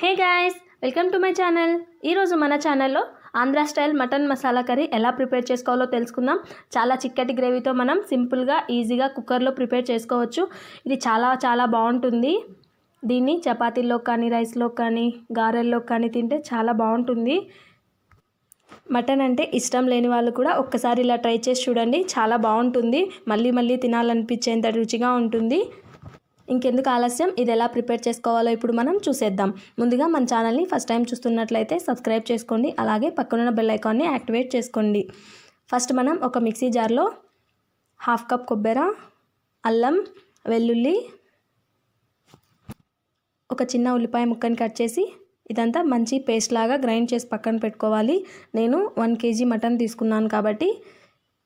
Hey guys, welcome to my channel. ఈరోజు మన ఛానల్లో Andhra style mutton masala curry ఎలా ప్రిపేర్ చేసుకోవాలో తెలుసుకుందాం. చాలా చిక్కటి గ్రేవీతో మనం సింపుల్గా ఈజీగా కుక్కర్లో ప్రిపేర్ చేసుకోవచ్చు. ఇది చాలా బాగుంటుంది. దీన్ని చపాతీల్లో కానీ రైస్లో కానీ గారెల్లో కానీ తింటే చాలా బాగుంటుంది. మటన్ అంటే ఇష్టం లేని వాళ్ళు కూడా ఒక్కసారి ఇలా ట్రై చేసి చూడండి. చాలా బాగుంటుంది. మళ్ళీ తినాలనిపించేంత రుచిగా ఉంటుంది. ఇంకెందుకు ఆలస్యం, ఇది ఎలా ప్రిపేర్ చేసుకోవాలో ఇప్పుడు మనం చూసేద్దాం. ముందుగా మన ఛానల్ని ఫస్ట్ టైం చూస్తున్నట్లయితే సబ్స్క్రైబ్ చేసుకోండి. అలాగే పక్కనున్న బెల్ ఐకాన్ని యాక్టివేట్ చేసుకోండి. ఫస్ట్ మనం ఒక మిక్సీ జార్లో 1/2 కప్ కొబ్బరి, అల్లం, వెల్లుల్లి, ఒక చిన్న ఉల్లిపాయ ముక్కని కట్ చేసి ఇదంతా మంచి పేస్ట్ లాగా గ్రైండ్ చేసి పక్కన పెట్టుకోవాలి. నేను 1 kg మటన్ తీసుకున్నాను కాబట్టి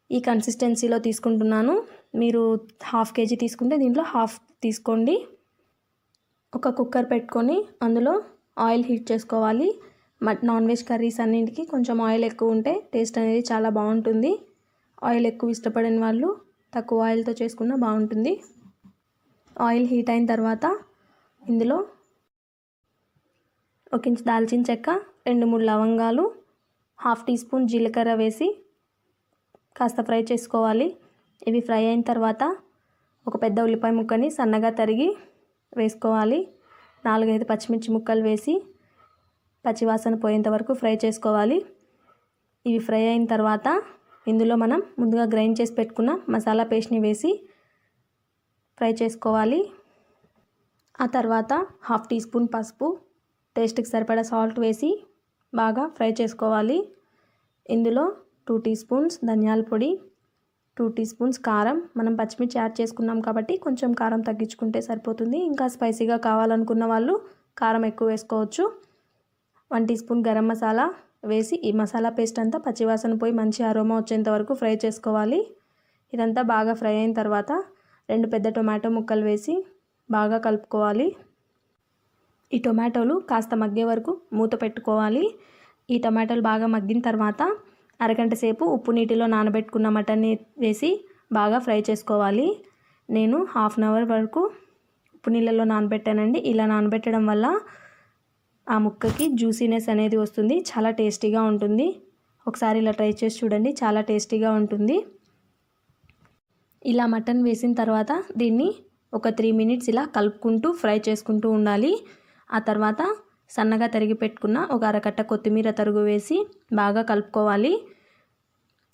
ఈ కన్సిస్టెన్సీలో తీసుకుంటున్నాను. మీరు 1/2 kg తీసుకుంటే దీంట్లో 1/2 తీసుకోండి. ఒక కుక్కర్ పెట్టుకొని అందులో ఆయిల్ హీట్ చేసుకోవాలి. నాన్ వెజ్ కర్రీస్ అన్నింటికి కొంచెం ఆయిల్ ఎక్కువ ఉంటే టేస్ట్ అనేది చాలా బాగుంటుంది. ఆయిల్ ఎక్కువ ఇష్టపడని వాళ్ళు తక్కువ ఆయిల్తో చేసుకున్నా బాగుంటుంది. ఆయిల్ హీట్ అయిన తర్వాత ఇందులో 1 ఇంచ్ దాల్చిన చెక్క, 2-3 లవంగాలు, 1/2 టీ స్పూన్ జీలకర్ర వేసి కాస్త ఫ్రై చేసుకోవాలి. ఇవి ఫ్రై అయిన తర్వాత ఒక పెద్ద ఉల్లిపాయ ముక్కని సన్నగా తరిగి వేసుకోవాలి. 4-5 పచ్చిమిర్చి ముక్కలు వేసి పచ్చివాసన పోయేంత వరకు ఫ్రై చేసుకోవాలి. ఇవి ఫ్రై అయిన తర్వాత ఇందులో మనం ముందుగా గ్రైండ్ చేసి పెట్టుకున్న మసాలా పేస్ట్ని వేసి ఫ్రై చేసుకోవాలి. ఆ తర్వాత 1/2 టీ స్పూన్ పసుపు, టేస్ట్కి సరిపడా సాల్ట్ వేసి బాగా ఫ్రై చేసుకోవాలి. ఇందులో 2 టీ స్పూన్స్ ధనియాల పొడి, 2 టీ స్పూన్స్ కారం. మనం పచ్చిమిర్చి యాడ్ చేసుకున్నాం కాబట్టి కొంచెం కారం తగ్గించుకుంటే సరిపోతుంది. ఇంకా స్పైసీగా కావాలనుకున్న వాళ్ళు కారం ఎక్కువ వేసుకోవచ్చు. 1 టీ స్పూన్ గరం మసాలా వేసి ఈ మసాలా పేస్ట్ అంతా పచ్చివాసన పోయి మంచి అరోమా వచ్చేంత వరకు ఫ్రై చేసుకోవాలి. ఇదంతా బాగా ఫ్రై అయిన తర్వాత 2 పెద్ద టొమాటో ముక్కలు వేసి బాగా కలుపుకోవాలి. ఈ టొమాటోలు కాస్త మగ్గే వరకు మూత పెట్టుకోవాలి. ఈ టొమాటోలు బాగా మగ్గిన తర్వాత అరగంట సేపు ఉప్పు నీటిలో నానబెట్టుకున్న మటన్ని వేసి బాగా ఫ్రై చేసుకోవాలి. నేను 1/2 అవర్ వరకు ఉప్పు నీళ్ళలో నానబెట్టానండి. ఇలా నానబెట్టడం వల్ల ఆ ముక్కకి జ్యూసీనెస్ అనేది వస్తుంది. చాలా టేస్టీగా ఉంటుంది. ఒకసారి ఇలా ట్రై చేసి చూడండి, చాలా టేస్టీగా ఉంటుంది. ఇలా మటన్ వేసిన తర్వాత దీన్ని ఒక 3 మినిట్స్ ఇలా కలుపుకుంటూ ఫ్రై చేసుకుంటూ ఉండాలి. ఆ తర్వాత సన్నగా తరిగి పెట్టుకున్న ఒక అరకట్ట కొత్తిమీర తరుగు వేసి బాగా కలుపుకోవాలి.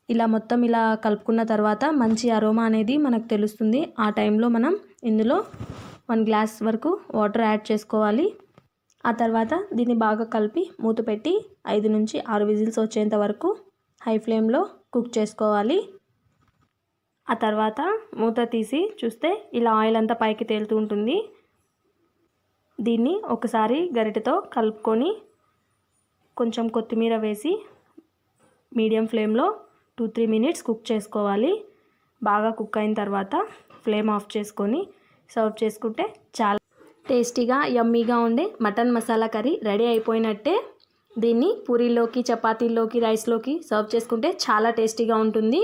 ఇలా మొత్తం ఇలా కలుపుకున్న తర్వాత మంచి అరోమా అనేది మనకు తెలుస్తుంది. ఆ టైంలో మనం ఇందులో 1 గ్లాస్ వరకు వాటర్ యాడ్ చేసుకోవాలి. ఆ తర్వాత దీన్ని బాగా కలిపి మూత పెట్టి 5 నుంచి 6 విజిల్స్ వచ్చేంత వరకు హై ఫ్లేమ్లో కుక్ చేసుకోవాలి. ఆ తర్వాత మూత తీసి చూస్తే ఇలా ఆయిల్ అంతా పైకి తేలుతూ ఉంటుంది. దీన్ని ఒకసారి గరిటెతో కలుపుకొని కొంచెం కొత్తిమీర వేసి మీడియం ఫ్లేమ్లో 2-3 మినిట్స్ కుక్ చేసుకోవాలి. బాగా కుక్ అయిన తర్వాత ఫ్లేమ్ ఆఫ్ చేసుకొని సర్వ్ చేసుకుంటే చాలా టేస్టీగా యమ్మీగా ఉండే మటన్ మసాలా కర్రీ రెడీ అయిపోయినట్టే. దీన్ని పూరీలోకి, చపాతీల్లోకి, రైస్లోకి సర్వ్ చేసుకుంటే చాలా టేస్టీగా ఉంటుంది.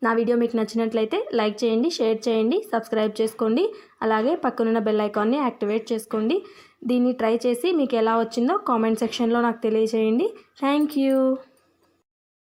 నా వీడియో మీకు నచ్చినట్లయితే లైక్ చేయండి, షేర్ చేయండి, సబ్స్క్రైబ్ చేసుకోండి. అలాగే పక్కనున్న బెల్ ఐకాన్ని యాక్టివేట్ చేసుకోండి. దీన్ని ట్రై చేసి మీకు ఎలా వచ్చిందో కామెంట్ సెక్షన్లో నాకు తెలియజేయండి. Thank you.